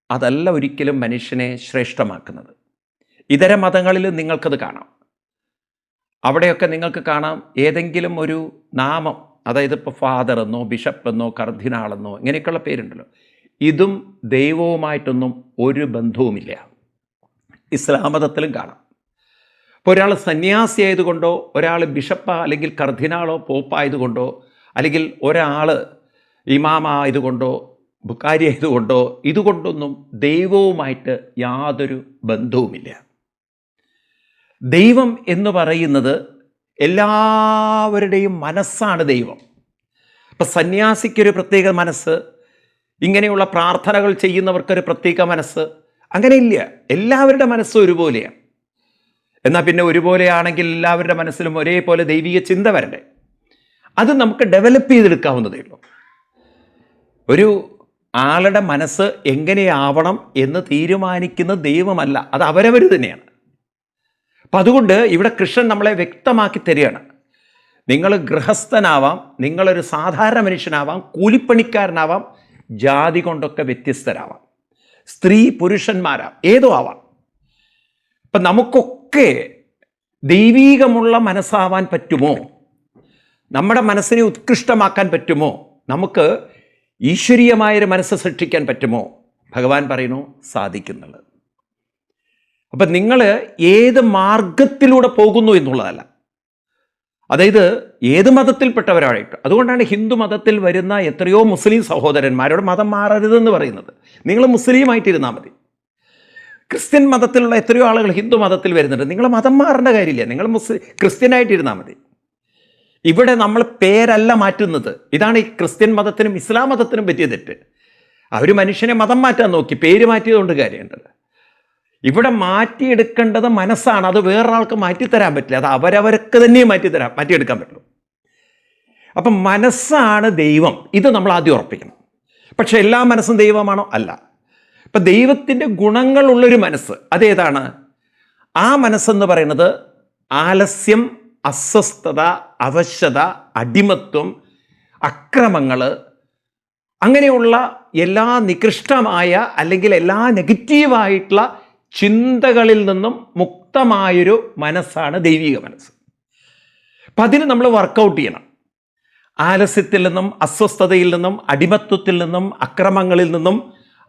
അതല്ല ഒരിക്കലും മനുഷ്യനെ ശ്രേഷ്ഠമാക്കുന്നത്. ഇതര മതങ്ങളിൽ നിങ്ങൾക്കത് കാണാം. അവിടെയൊക്കെ നിങ്ങൾക്ക് കാണാം ഏതെങ്കിലും ഒരു നാമം, അതായത് ഇപ്പോൾ ഫാദർ എന്നോ ബിഷപ്പ് എന്നോ കർദിനാളെന്നോ ഇങ്ങനെയൊക്കെയുള്ള പേരുണ്ടല്ലോ. ഇതും ദൈവവുമായിട്ടൊന്നും ഒരു ബന്ധവുമില്ല. ഇസ്ലാം മതത്തിലും കാണാം. ഇപ്പോൾ ഒരാൾ സന്യാസി ആയതുകൊണ്ടോ, ഒരാൾ ബിഷപ്പ് അല്ലെങ്കിൽ കർദിനാളോ പോപ്പായതുകൊണ്ടോ, അല്ലെങ്കിൽ ഒരാൾ ഇമാമായതുകൊണ്ടോ ബുക്കാരി ആയതുകൊണ്ടോ ഇതുകൊണ്ടൊന്നും ദൈവവുമായിട്ട് യാതൊരു ബന്ധവുമില്ല. ദൈവം എന്ന് പറയുന്നത് എല്ലാവരുടെയും മനസ്സാണ് ദൈവം. ഇപ്പം സന്യാസിക്കൊരു പ്രത്യേക മനസ്സ്, ഇങ്ങനെയുള്ള പ്രാർത്ഥനകൾ ചെയ്യുന്നവർക്കൊരു പ്രത്യേക മനസ്സ്, അങ്ങനെയില്ല. എല്ലാവരുടെ മനസ്സും ഒരുപോലെയാണ്. എന്നാൽ പിന്നെ ഒരുപോലെയാണെങ്കിൽ എല്ലാവരുടെ മനസ്സിലും ഒരേപോലെ ദൈവിക ചിന്ത വരണ്ടേ? അത് നമുക്ക് ഡെവലപ്പ് ചെയ്തെടുക്കാവുന്നതേ ഉള്ളൂ. ഒരു ആളുടെ മനസ്സ് എങ്ങനെയാവണം എന്ന് തീരുമാനിക്കുന്ന ദൈവമല്ല, അത് അവരവർ തന്നെയാണ്. അപ്പം അതുകൊണ്ട് ഇവിടെ കൃഷ്ണൻ നമ്മളെ വ്യക്തമാക്കി തരികയാണ്. നിങ്ങൾ ഗൃഹസ്ഥനാവാം, നിങ്ങളൊരു സാധാരണ മനുഷ്യനാവാം, കൂലിപ്പണിക്കാരനാവാം, ജാതി കൊണ്ടൊക്കെ വ്യത്യസ്തരാവാം, സ്ത്രീ പുരുഷന്മാരാം, ഏതോ ആവാം. അപ്പം നമുക്കൊക്കെ ദൈവീകമുള്ള മനസ്സാവാൻ പറ്റുമോ? നമ്മുടെ മനസ്സിനെ ഉത്കൃഷ്ടമാക്കാൻ പറ്റുമോ? നമുക്ക് ഈശ്വരീയമായൊരു മനസ്സ് സൃഷ്ടിക്കാൻ പറ്റുമോ? ഭഗവാൻ പറയുന്നു, സാധിക്കുന്നുള്ളത്. അപ്പം നിങ്ങൾ ഏത് മാർഗത്തിലൂടെ പോകുന്നു എന്നുള്ളതല്ല, അതായത് ഏത് മതത്തിൽപ്പെട്ടവരായിട്ട്. അതുകൊണ്ടാണ് ഹിന്ദു മതത്തിൽ വരുന്ന എത്രയോ മുസ്ലിം സഹോദരന്മാരോട് മതം മാറരുതെന്ന് പറയുന്നത്. നിങ്ങൾ മുസ്ലിമായിട്ടിരുന്നാൽ മതി. ക്രിസ്ത്യൻ മതത്തിലുള്ള എത്രയോ ആളുകൾ ഹിന്ദു മതത്തിൽ വരുന്നുണ്ട്. നിങ്ങൾ മതം മാറേണ്ട കാര്യമില്ല, നിങ്ങൾ ക്രിസ്ത്യനായിട്ടിരുന്നാൽ മതി. ഇവിടെ നമ്മൾ പേരല്ല മാറ്റുന്നത്. ഇതാണ് ഈ ക്രിസ്ത്യൻ മതത്തിനും ഇസ്ലാം മതത്തിനും പറ്റിയ തെറ്റ്. അവർ മനുഷ്യനെ മതം മാറ്റാൻ നോക്കി, പേര് മാറ്റിയതുകൊണ്ട് കാര്യമുണ്ടത്. ഇവിടെ മാറ്റിയെടുക്കേണ്ടത് മനസ്സാണ്. അത് വേറൊരാൾക്ക് മാറ്റിത്തരാൻ പറ്റില്ല. അത് അവരവർക്ക് തന്നെ മാറ്റിയെടുക്കാൻ പറ്റുള്ളൂ. അപ്പം മനസ്സാണ് ദൈവം, ഇത് നമ്മൾ ആദ്യം ഉറപ്പിക്കണം. പക്ഷെ എല്ലാ മനസ്സും ദൈവമാണോ? അല്ല. ഇപ്പം ദൈവത്തിൻ്റെ ഗുണങ്ങളുള്ളൊരു മനസ്സ് അതേതാണ്? ആ മനസ്സെന്ന് പറയുന്നത് ആലസ്യം, അസ്വസ്ഥത, അവശത, അടിമത്വം, അക്രമങ്ങൾ, അങ്ങനെയുള്ള എല്ലാ നികൃഷ്ടമായ അല്ലെങ്കിൽ എല്ലാ നെഗറ്റീവായിട്ടുള്ള ചിന്തകളിൽ നിന്നും മുക്തമായൊരു മനസ്സാണ് ദൈവിക മനസ്സ്. അപ്പം അതിന് നമ്മൾ വർക്കൗട്ട് ചെയ്യണം. ആലസ്യത്തിൽ നിന്നും, അസ്വസ്ഥതയിൽ നിന്നും, അടിമത്വത്തിൽ നിന്നും, അക്രമങ്ങളിൽ നിന്നും,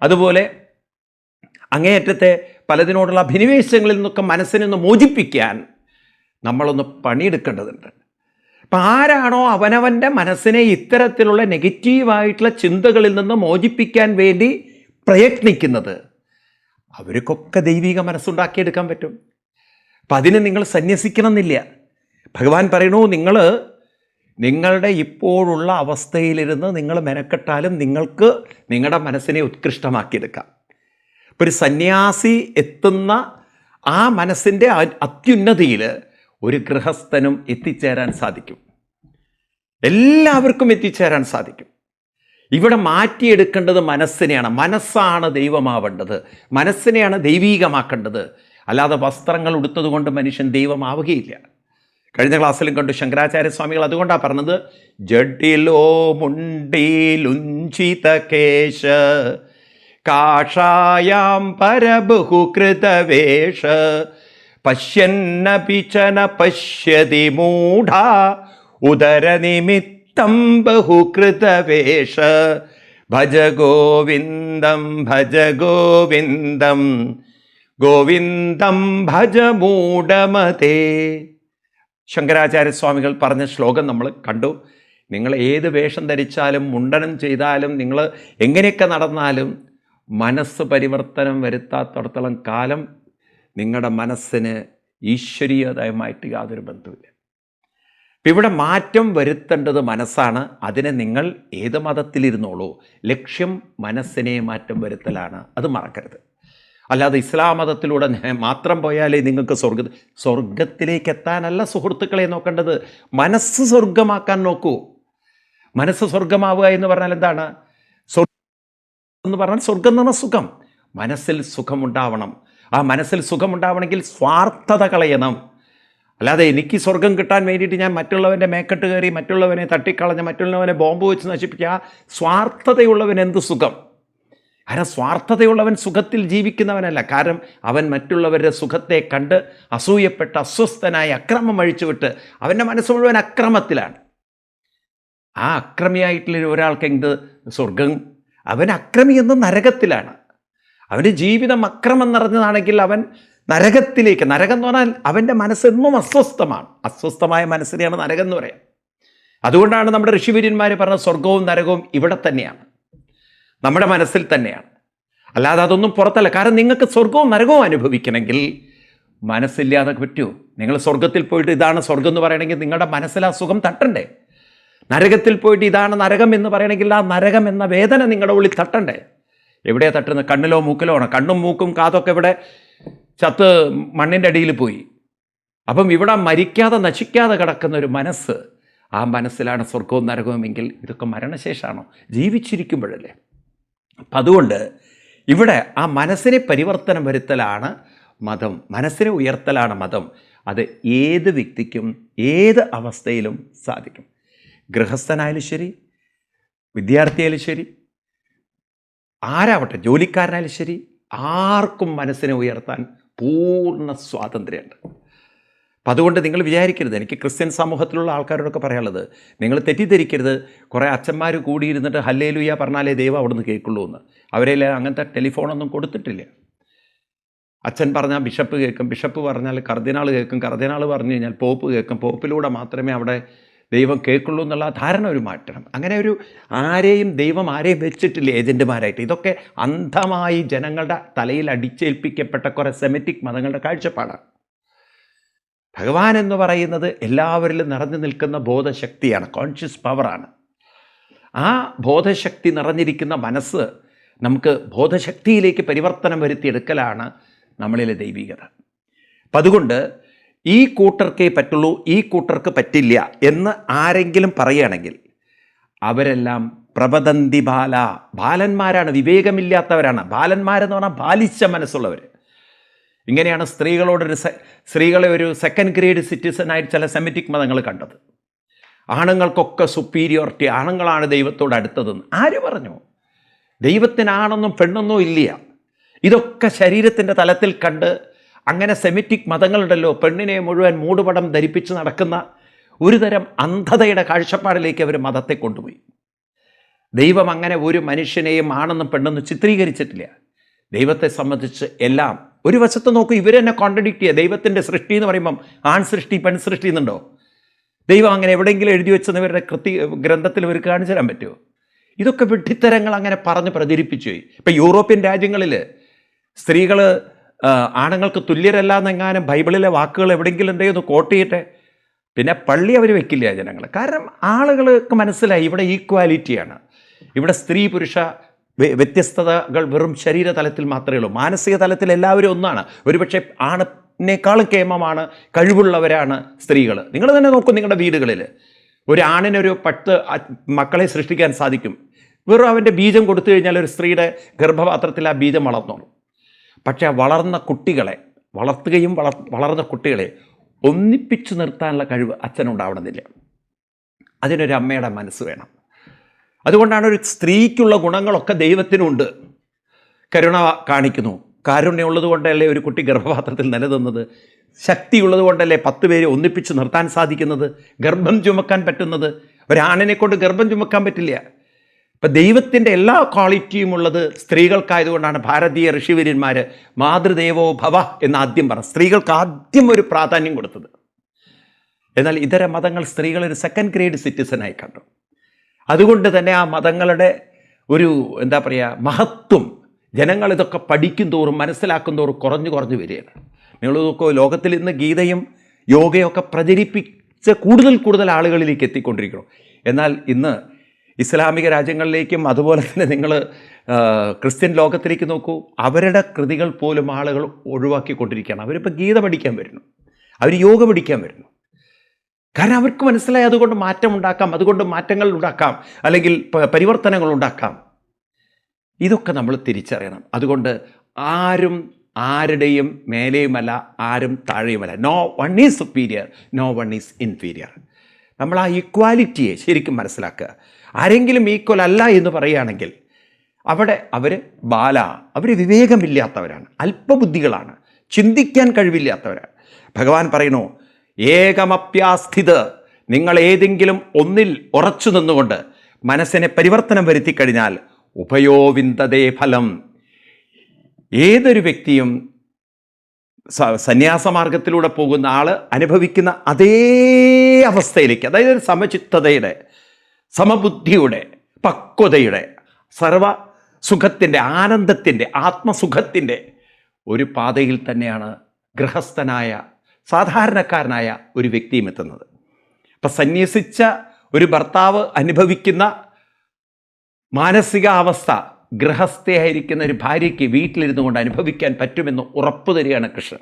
അതുപോലെ അങ്ങേയറ്റത്തെ പലതിനോടുള്ള അഭിനിവേശങ്ങളിൽ നിന്നൊക്കെ മനസ്സിനൊന്ന് മോചിപ്പിക്കാൻ നമ്മളൊന്ന് പണിയെടുക്കേണ്ടതുണ്ട്. അപ്പം ആരാണോ അവനവൻ്റെ മനസ്സിനെ ഇത്തരത്തിലുള്ള നെഗറ്റീവായിട്ടുള്ള ചിന്തകളിൽ നിന്ന് മോചിപ്പിക്കാൻ വേണ്ടി പ്രയത്നിക്കുന്നത്, അവർക്കൊക്കെ ദൈവിക മനസ്സുണ്ടാക്കിയെടുക്കാൻ പറ്റും. അപ്പം അതിന് നിങ്ങൾ സന്യസിക്കണമെന്നില്ല. ഭഗവാൻ പറയണു, നിങ്ങളുടെ ഇപ്പോഴുള്ള അവസ്ഥയിലിരുന്ന് നിങ്ങൾ മെനക്കെട്ടാലും നിങ്ങൾക്ക് നിങ്ങളുടെ മനസ്സിനെ ഉത്കൃഷ്ടമാക്കിയെടുക്കാം. ഇപ്പോൾ ഒരു സന്യാസി എത്തുന്ന ആ മനസ്സിൻ്റെ അത്യുന്നതിയിൽ ഒരു ഗൃഹസ്ഥനും എത്തിച്ചേരാൻ സാധിക്കും. എല്ലാവർക്കും എത്തിച്ചേരാൻ സാധിക്കും. ഇവിടെ മാറ്റിയെടുക്കേണ്ടത് മനസ്സിനെയാണ്. മനസ്സാണ് ദൈവമാവേണ്ടത്, മനസ്സിനെയാണ് ദൈവീകമാക്കേണ്ടത്. അല്ലാതെ വസ്ത്രങ്ങൾ ഉടുത്തതുകൊണ്ട് മനുഷ്യൻ ദൈവമാവുകയില്ല. കഴിഞ്ഞ ക്ലാസ്സിലും കണ്ടു ശങ്കരാചാര്യസ്വാമികൾ അതുകൊണ്ടാണ് പറഞ്ഞത്, ജഡിലോ മുണ്ടിലുഞ്ചിത കേശ കാഷായാം പരബഹുകൃതവേഷ പശ്യന്നപിചന പശ്യതി മൂഢ ഉദരനിമിത്തം ബഹുകൃതവേഷ ഭജ ഗോവിന്ദം ഭജ ഗോവിന്ദം ഗോവിന്ദം ഭജ മൂഢമതേ. ശങ്കരാചാര്യസ്വാമികൾ പറഞ്ഞ ശ്ലോകം നമ്മൾ കണ്ടു. നിങ്ങൾ ഏത് വേഷം ധരിച്ചാലും, മുണ്ടനം ചെയ്താലും, നിങ്ങൾ എങ്ങനെയൊക്കെ നടന്നാലും മനസ്സ് പരിവർത്തനം വരുത്താത്തിടത്തോളം കാലം നിങ്ങളുടെ മനസ്സിന് ഈശ്വരീയതയുമായിട്ട് യാതൊരു ബന്ധവുമില്ല. ഇപ്പം ഇവിടെ മാറ്റം വരുത്തേണ്ടത് മനസ്സാണ്. അതിനെ നിങ്ങൾ ഏത് മതത്തിലിരുന്നോളൂ, ലക്ഷ്യം മനസ്സിനെ മാറ്റം വരുത്തലാണ്. അത് മറക്കരുത്. അല്ലാതെ ഇസ്ലാം മതത്തിലൂടെ മാത്രം പോയാലേ നിങ്ങൾക്ക് സ്വർഗത്തിലേക്ക് എത്താനല്ല സുഹൃത്തുക്കളെ നോക്കേണ്ടത്. മനസ്സ് സ്വർഗമാക്കാൻ നോക്കൂ. മനസ്സ് സ്വർഗമാവുക എന്ന് പറഞ്ഞാൽ എന്താണ്? എന്ന് പറഞ്ഞാൽ സ്വർഗം എന്ന് പറഞ്ഞാൽ സുഖം. മനസ്സിൽ സുഖമുണ്ടാവണം. ആ മനസ്സിൽ സുഖമുണ്ടാവണമെങ്കിൽ സ്വാർത്ഥത കളയണം. അല്ലാതെ എനിക്ക് സ്വർഗം കിട്ടാൻ വേണ്ടിയിട്ട് ഞാൻ മറ്റുള്ളവൻ്റെ മേക്കെട്ട് കയറി, മറ്റുള്ളവനെ തട്ടിക്കളഞ്ഞ്, മറ്റുള്ളവനെ ബോംബ് വെച്ച് നശിപ്പിക്കുക. സ്വാർത്ഥതയുള്ളവൻ എന്ത് സുഖം? കാരണം സ്വാർത്ഥതയുള്ളവൻ സുഖത്തിൽ ജീവിക്കുന്നവനല്ല. കാരണം അവൻ മറ്റുള്ളവരുടെ സുഖത്തെ കണ്ട് അസൂയപ്പെട്ട് അസ്വസ്ഥനായി അക്രമം അഴിച്ചുവിട്ട് അവൻ്റെ മനസ്സ് മുഴുവൻ അക്രമത്തിലാണ്. ആ അക്രമിയായിട്ടുള്ള ഒരാൾക്ക് എന്ത് സ്വർഗം? അവൻ അക്രമി എന്ന് നരകത്തിലാണ്. അവൻ്റെ ജീവിതം അക്രമം നിറഞ്ഞതാണെങ്കിൽ അവൻ നരകത്തിലേക്ക്. നരകം എന്ന് പറഞ്ഞാൽ അവൻ്റെ മനസ്സെന്നും അസ്വസ്ഥമാണ്. അസ്വസ്ഥമായ മനസ്സിനെയാണ് നരകം എന്ന് പറയാം. അതുകൊണ്ടാണ് നമ്മുടെ ഋഷിവര്യന്മാർ പറഞ്ഞ സ്വർഗവും നരകവും ഇവിടെ തന്നെയാണ്, നമ്മുടെ മനസ്സിൽ തന്നെയാണ്. അല്ലാതെ അതൊന്നും പുറത്തല്ല. കാരണം നിങ്ങൾക്ക് സ്വർഗവും നരകവും അനുഭവിക്കണമെങ്കിൽ മനസ്സില്ലാതെ പറ്റുമോ? നിങ്ങൾ സ്വർഗത്തിൽ പോയിട്ട് ഇതാണ് സ്വർഗം എന്ന് പറയണമെങ്കിൽ നിങ്ങളുടെ മനസ്സിൽ ആ സുഖം തട്ടണ്ടേ? നരകത്തിൽ പോയിട്ട് ഇതാണ് നരകം എന്ന് പറയണമെങ്കിൽ ആ നരകം എന്ന വേദന നിങ്ങളുടെ ഉള്ളിൽ തട്ടണ്ടേ? എവിടെയാണ് തട്ടുന്നത്? കണ്ണിലോ മൂക്കിലോ ആണ്. കണ്ണും മൂക്കും കാതൊക്കെ ഇവിടെ ചത്ത് മണ്ണിൻ്റെ അടിയിൽ പോയി. അപ്പം ഇവിടെ മരിക്കാതെ നശിക്കാതെ കിടക്കുന്ന ഒരു മനസ്സ്, ആ മനസ്സിലാണ് സ്വർഗവും നരകവുമെങ്കിൽ ഇതൊക്കെ മരണശേഷമാണോ? ജീവിച്ചിരിക്കുമ്പോഴല്ലേ. അപ്പം അതുകൊണ്ട് ഇവിടെ ആ മനസ്സിനെ പരിവർത്തനം വരുത്തലാണ് മതം, മനസ്സിനെ ഉയർത്തലാണ് മതം. അത് ഏത് വ്യക്തിക്കും ഏത് അവസ്ഥയിലും സാധിക്കും. ഗൃഹസ്ഥനായാലും ശരി, വിദ്യാർത്ഥിയായാലും ശരി, ആരാവട്ടെ, ജോലിക്കാരനായാലും ശരി, ആർക്കും മനസ്സിനെ ഉയർത്താൻ പൂർണ്ണ സ്വാതന്ത്ര്യമുണ്ട്. അപ്പം അതുകൊണ്ട് നിങ്ങൾ വിചാരിക്കരുത്, എനിക്ക് ക്രിസ്ത്യൻ സമൂഹത്തിലുള്ള ആൾക്കാരോടൊക്കെ പറയാനുള്ളത്, നിങ്ങൾ തെറ്റിദ്ധരിക്കരുത് കുറേ അച്ഛന്മാർ കൂടിയിരുന്നിട്ട് ഹല്ലേലൂയ പറഞ്ഞാലേ ദൈവം അവിടെ നിന്ന് കേൾക്കുള്ളൂ എന്ന്. അവരെല്ലാം അങ്ങനത്തെ ടെലിഫോണൊന്നും കൊടുത്തിട്ടില്ല. അച്ഛൻ പറഞ്ഞാൽ ബിഷപ്പ് കേൾക്കും, ബിഷപ്പ് പറഞ്ഞാൽ കർദിനാൾ കേൾക്കും, കർദിനാൾ പറഞ്ഞു കഴിഞ്ഞാൽ പോപ്പ് കേൾക്കും, പോപ്പിലൂടെ മാത്രമേ അവിടെ ദൈവം കേൾക്കുള്ളൂ എന്നുള്ള ധാരണ ഒരു മാറ്റണം. അങ്ങനെ ഒരു ആരെയും ദൈവം ആരെയും വെച്ചിട്ടില്ല ഏജൻറ്റുമാരായിട്ട്. ഇതൊക്കെ അന്ധമായി ജനങ്ങളുടെ തലയിൽ അടിച്ചേൽപ്പിക്കപ്പെട്ട കുറേ സെമിറ്റിക് മതങ്ങളുടെ കാഴ്ചപ്പാടാണ്. ഭഗവാൻ എന്ന് പറയുന്നത് എല്ലാവരിലും നിറഞ്ഞു നിൽക്കുന്ന ബോധശക്തിയാണ്, കോൺഷ്യസ് പവറാണ്. ആ ബോധശക്തി നിറഞ്ഞിരിക്കുന്ന മനസ്സ് നമുക്ക് ബോധശക്തിയിലേക്ക് പരിവർത്തനം വരുത്തിയെടുക്കലാണ് നമ്മളിലെ ദൈവികത. അപ്പം അതുകൊണ്ട് ഈ കൂട്ടർക്കേ പറ്റുള്ളൂ, ഈ കൂട്ടർക്ക് പറ്റില്ല എന്ന് ആരെങ്കിലും പറയുകയാണെങ്കിൽ അവരെല്ലാം പ്രബദന്തി ബാല, ബാലന്മാരാണ്, വിവേകമില്ലാത്തവരാണ്. ബാലന്മാരെന്ന് പറഞ്ഞാൽ ബാലിച്ച മനസ്സുള്ളവർ. ഇങ്ങനെയാണ് സ്ത്രീകളെ ഒരു സെക്കൻഡ് ഗ്രേഡ് സിറ്റിസണായിട്ട് ചില സെമിറ്റിക് മതങ്ങൾ കണ്ടത്. ആണുങ്ങൾക്കൊക്കെ സുപ്പീരിയോറിറ്റി, ആണുങ്ങളാണ് ദൈവത്തോട് അടുത്തതെന്ന് ആര് പറഞ്ഞു? ദൈവത്തിനാണെന്നും പെണ്ണൊന്നും ഇല്ല. ഇതൊക്കെ ശരീരത്തിൻ്റെ തലത്തിൽ കണ്ട് അങ്ങനെ സെമിറ്റിക് മതങ്ങളുണ്ടല്ലോ, പെണ്ണിനെ മുഴുവൻ മൂടുപടം ധരിപ്പിച്ച് നടക്കുന്ന ഒരുതരം അന്ധതയുടെ കാഴ്ചപ്പാടിലേക്ക് അവർ മതത്തെ കൊണ്ടുപോയി. ദൈവം അങ്ങനെ ഒരു മനുഷ്യനെയും ആണെന്നും പെണ്ണെന്നും ചിത്രീകരിച്ചിട്ടില്ല. ദൈവത്തെ സംബന്ധിച്ച് എല്ലാം ഒരു വശത്ത് നോക്കൂ, ഇവർ തന്നെ കോൺട്രഡിക്റ്റ് ചെയ്യുക. ദൈവത്തിൻ്റെ സൃഷ്ടി എന്ന് പറയുമ്പം ആൺ സൃഷ്ടി പെൺ സൃഷ്ടി എന്നുണ്ടോ? ദൈവം അങ്ങനെ എവിടെയെങ്കിലും എഴുതി വെച്ചെന്ന് ഇവരുടെ ഗ്രന്ഥത്തിൽ ഇവർക്ക് കാണിച്ചു തരാൻ പറ്റുമോ? ഇതൊക്കെ വിഡ്ഢിത്തരങ്ങൾ അങ്ങനെ പറഞ്ഞ് പ്രചരിപ്പിച്ചു പോയി. ഇപ്പം യൂറോപ്യൻ രാജ്യങ്ങളിൽ സ്ത്രീകൾ ആണുങ്ങൾക്ക് തുല്യരല്ല എന്നെങ്ങാനും ബൈബിളിലെ വാക്കുകൾ എവിടെയെങ്കിലും എന്തെങ്കിലും കോട്ട് ചെയ്യട്ടെ, പിന്നെ പള്ളി അവർ വെക്കില്ല ജനങ്ങൾ. കാരണം ആളുകൾക്ക് മനസ്സിലായി ഇവിടെ ഈക്വാലിറ്റിയാണ്, ഇവിടെ സ്ത്രീ പുരുഷ വ്യത്യസ്തതകൾ വെറും ശരീരതലത്തിൽ മാത്രമേ ഉള്ളൂ. മാനസിക തലത്തിൽ എല്ലാവരും ഒന്നാണ്. ഒരുപക്ഷെ ആണിനേക്കാളും കേമമാണ്, കഴിവുള്ളവരാണ് സ്ത്രീകൾ. നിങ്ങൾ തന്നെ നോക്കും, നിങ്ങളുടെ വീടുകളിൽ ഒരു ആണിനൊരു 10 മക്കളെ സൃഷ്ടിക്കാൻ സാധിക്കും. വെറും അവൻ്റെ ബീജം കൊടുത്തു കഴിഞ്ഞാൽ ഒരു സ്ത്രീയുടെ ഗർഭപാത്രത്തിൽ ആ ബീജം വളർന്നോളും. പക്ഷേ ആ വളർന്ന കുട്ടികളെ വളർത്തുകയും വളർന്ന കുട്ടികളെ ഒന്നിപ്പിച്ചു നിർത്താനുള്ള കഴിവ് അച്ഛനുണ്ടാവണമെന്നില്ല. അതിനൊരു അമ്മയുടെ മനസ്സ് വേണം. അതുകൊണ്ടാണ് ഒരു സ്ത്രീക്കുള്ള ഗുണങ്ങളൊക്കെ ദൈവത്തിനുണ്ട്. കരുണ കാണിക്കുന്നു. കാരുണ്യമുള്ളത് കൊണ്ടല്ലേ ഒരു കുട്ടി ഗർഭപാത്രത്തിൽ നിലനിന്നത്. ശക്തിയുള്ളത് കൊണ്ടല്ലേ 10 പേരെ ഒന്നിപ്പിച്ച് നിർത്താൻ സാധിക്കുന്നത്, ഗർഭം ചുമക്കാൻ പറ്റുന്നത്. ഒരാണിനെ കൊണ്ട് ഗർഭം ചുമക്കാൻ പറ്റില്ല. ഇപ്പം ദൈവത്തിൻ്റെ എല്ലാ ക്വാളിറ്റിയും ഉള്ളത് സ്ത്രീകൾക്കായതുകൊണ്ടാണ് ഭാരതീയ ഋഷിവര്യന്മാർ മാതൃദേവോ ഭവ എന്ന് ആദ്യം പറഞ്ഞു. സ്ത്രീകൾക്ക് ആദ്യം ഒരു പ്രാധാന്യം കൊടുത്തത്. എന്നാൽ ഇതര മതങ്ങൾ സ്ത്രീകളൊരു സെക്കൻഡ് ഗ്രേഡ് സിറ്റിസണായി കണ്ടു. അതുകൊണ്ട് തന്നെ ആ മതങ്ങളുടെ ഒരു എന്താ പറയുക മഹത്വം ജനങ്ങൾ ഇതൊക്കെ പഠിക്കും തോറും മനസ്സിലാക്കും തോറും കുറഞ്ഞു വരികയാണ്. നിങ്ങൾ നോക്കൂ, ലോകത്തിൽ ഇന്ന് ഗീതയും യോഗയൊക്കെ പ്രചരിപ്പിച്ച് കൂടുതൽ ആളുകളിലേക്ക് എത്തിക്കൊണ്ടിരിക്കണം. എന്നാൽ ഇന്ന് ഇസ്ലാമിക രാജ്യങ്ങളിലേക്കും അതുപോലെ തന്നെ നിങ്ങൾ ക്രിസ്ത്യൻ ലോകത്തിലേക്ക് നോക്കൂ, അവരുടെ കൃതികൾ പോലും ആളുകൾ ഒഴിവാക്കിക്കൊണ്ടിരിക്കുകയാണ്. അവരിപ്പോൾ ഗീത പഠിക്കാൻ വരുന്നു, അവർ യോഗ പഠിക്കാൻ വരുന്നു. കാരണം അവർക്ക് മനസ്സിലായി അതുകൊണ്ട് മാറ്റം ഉണ്ടാക്കാം, അതുകൊണ്ട് മാറ്റങ്ങൾ ഉണ്ടാക്കാം, അല്ലെങ്കിൽ പരിവർത്തനങ്ങൾ ഉണ്ടാക്കാം. ഇതൊക്കെ നമ്മൾ തിരിച്ചറിയണം. അതുകൊണ്ട് ആരും ആരുടെയും മേലെയുമല്ല, ആരും താഴെയുമല്ല. No one is superior, no one is inferior. നമ്മൾ ആ ഈക്വാലിറ്റിയെ ശരിക്കും മനസ്സിലാക്കുക. ആരെങ്കിലും ഈക്വൽ അല്ല എന്ന് പറയുകയാണെങ്കിൽ അവിടെ അവർ അവർ വിവേകമില്ലാത്തവരാണ്, അല്പബുദ്ധികളാണ്, ചിന്തിക്കാൻ കഴിവില്ലാത്തവരാണ്. ഭഗവാൻ പറയുന്നു, ഏകമപ്യാസ്ഥിത്, നിങ്ങൾ ഏതെങ്കിലും ഒന്നിൽ ഉറച്ചു നിന്നുകൊണ്ട് മനസ്സിനെ പരിവർത്തനം വരുത്തിക്കഴിഞ്ഞാൽ ഉഭയോവിന്ദതേ ഫലം. ഏതൊരു വ്യക്തിയും സന്യാസമാർഗത്തിലൂടെ പോകുന്ന ആൾ അനുഭവിക്കുന്ന അതേ അവസ്ഥയിലേക്ക്, അതായത് ഒരു സമചിത്തതയുടെ, സമബുദ്ധിയുടെ, പക്വതയുടെ, സർവസുഖത്തിൻ്റെ, ആനന്ദത്തിൻ്റെ, ആത്മസുഖത്തിൻ്റെ ഒരു പാതയിൽ തന്നെയാണ് ഗൃഹസ്ഥനായ സാധാരണക്കാരനായ ഒരു വ്യക്തിയും എത്തുന്നത്. അപ്പം സന്യസിച്ച ഒരു ഭർത്താവ് അനുഭവിക്കുന്ന മാനസികാവസ്ഥ ഗൃഹസ്ഥയായിരിക്കുന്ന ഒരു ഭാര്യയ്ക്ക് വീട്ടിലിരുന്നു കൊണ്ട് അനുഭവിക്കാൻ പറ്റുമെന്ന് ഉറപ്പു തരികയാണ് കൃഷ്ണൻ.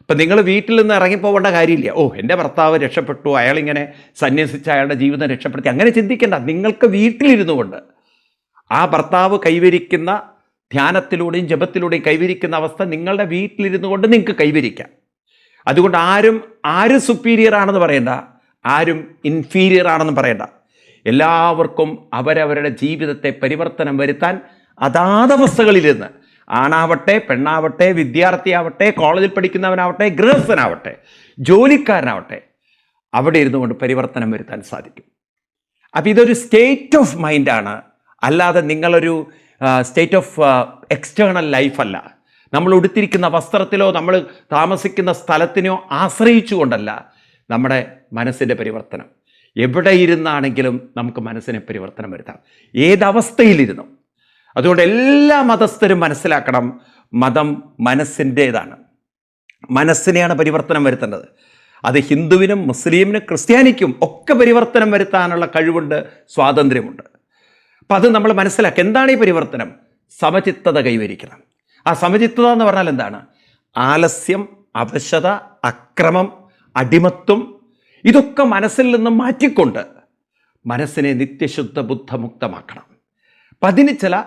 അപ്പം നിങ്ങൾ വീട്ടിൽ നിന്ന് ഇറങ്ങിപ്പോവേണ്ട കാര്യമില്ല. എൻ്റെ ഭർത്താവ് രക്ഷപ്പെട്ടു, അയാളിങ്ങനെ സന്യസിച്ച് അയാളുടെ ജീവിതം രക്ഷപ്പെടുത്തി, അങ്ങനെ ചിന്തിക്കേണ്ട. നിങ്ങൾക്ക് വീട്ടിലിരുന്നു കൊണ്ട് ആ ഭർത്താവ് കൈവരിക്കുന്ന ധ്യാനത്തിലൂടെയും ജപത്തിലൂടെയും കൈവരിക്കുന്ന അവസ്ഥ നിങ്ങളുടെ വീട്ടിലിരുന്നു കൊണ്ട് നിങ്ങൾക്ക് കൈവരിക്കാം. അതുകൊണ്ട് ആരും സുപ്പീരിയർ ആണെന്ന് പറയണ്ട, ആരും ഇൻഫീരിയർ ആണെന്ന് പറയണ്ട. എല്ലാവർക്കും അവരവരുടെ ജീവിതത്തെ പരിവർത്തനം വരുത്താൻ അതാതവസ്ഥകളിലിരുന്ന്, ആണാവട്ടെ പെണ്ണാവട്ടെ, വിദ്യാർത്ഥിയാവട്ടെ, കോളേജിൽ പഠിക്കുന്നവനാവട്ടെ, ഗൃഹസ്ഥനാവട്ടെ, ജോലിക്കാരനാവട്ടെ, അവിടെ ഇരുന്നു കൊണ്ട് പരിവർത്തനം വരുത്താൻ സാധിക്കും. അപ്പം ഇതൊരു സ്റ്റേറ്റ് ഓഫ് മൈൻഡാണ്, അല്ലാതെ നിങ്ങളൊരു സ്റ്റേറ്റ് ഓഫ് എക്സ്റ്റേണൽ ലൈഫല്ല. നമ്മൾ ഉടുത്തിരിക്കുന്ന വസ്ത്രത്തിലോ നമ്മൾ താമസിക്കുന്ന സ്ഥലത്തിനോ ആശ്രയിച്ചുകൊണ്ടല്ല നമ്മുടെ മനസ്സിൻ്റെ പരിവർത്തനം. എവിടെ ഇരുന്നാണെങ്കിലും നമുക്ക് മനസ്സിനെ പരിവർത്തനം വരുത്താം, ഏതവസ്ഥയിലിരുന്നു. അതുകൊണ്ട് എല്ലാ മതസ്ഥരും മനസ്സിലാക്കണം, മതം മനസ്സിൻ്റേതാണ്. മനസ്സിനെയാണ് പരിവർത്തനം വരുത്തേണ്ടത്. അത് ഹിന്ദുവിനും മുസ്ലിമിനും ക്രിസ്ത്യാനിക്കും ഒക്കെ പരിവർത്തനം വരുത്താനുള്ള കഴിവുണ്ട്, സ്വാതന്ത്ര്യമുണ്ട്. അപ്പം അത് നമ്മൾ മനസ്സിലാക്കുക. എന്താണ് ഈ പരിവർത്തനം? സമചിത്തത കൈവരിക്കണം. ആ സമചിത്തത എന്ന് പറഞ്ഞാൽ എന്താണ്? ആലസ്യം, അവശത, അക്രമം, അടിമത്വം ഇതൊക്കെ മനസ്സിൽ നിന്ന് മാറ്റിക്കൊണ്ട് മനസ്സിനെ നിത്യശുദ്ധ ബുദ്ധമുക്തമാക്കണം. അപ്പം അതിന് ചില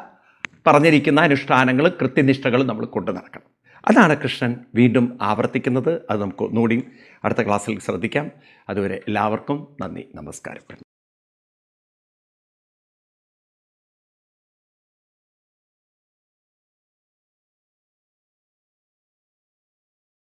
പറഞ്ഞിരിക്കുന്ന അനുഷ്ഠാനങ്ങൾ, കൃത്യനിഷ്ഠകൾ നമ്മൾ കൊണ്ടു നടക്കണം. അതാണ് കൃഷ്ണൻ വീണ്ടും ആവർത്തിക്കുന്നത്. അത് നമുക്ക് ഒന്നുകൂടി അടുത്ത ക്ലാസ്സിൽ ശ്രദ്ധിക്കാം. അതുവരെ എല്ലാവർക്കും നന്ദി, നമസ്കാരം.